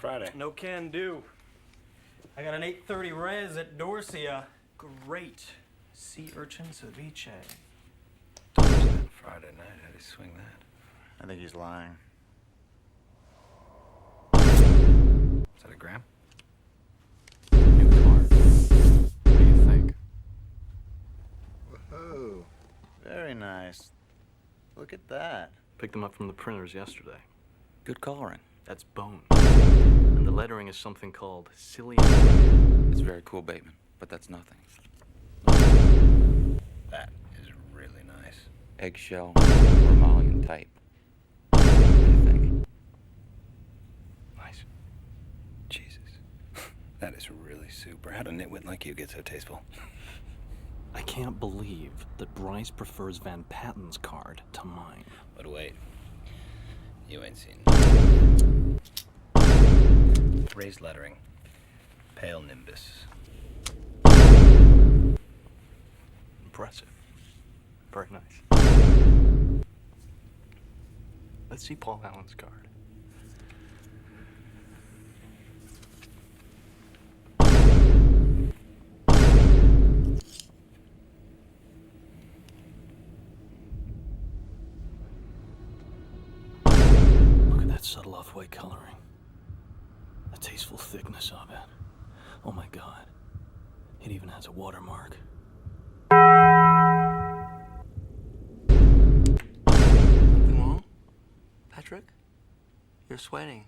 Friday? No can do. I got an 8:30 res at Dorsey. Great sea urchin ceviche. Friday night, how do you swing that? I think he's lying. Is that a gram? New car. What do you think? Whoa, very nice. Look at that. Picked them up from the printers yesterday. Good coloring. That's bone. And the lettering is something called Cilia. It's very cool, Bateman, but that's nothing. That is really nice. Eggshell, vermilion type. What do you think? Nice. Jesus. That is really super. How'd a nitwit like you get so tasteful? I can't believe that Bryce prefers Van Patten's card to mine. But wait. You ain't seen. Raised lettering. Pale nimbus. Impressive. Very nice. Let's see Paul Allen's card. Look at that subtle off-white coloring. The tasteful thickness of it. Oh my God. It even has a watermark. Something wrong? Patrick? You're sweating.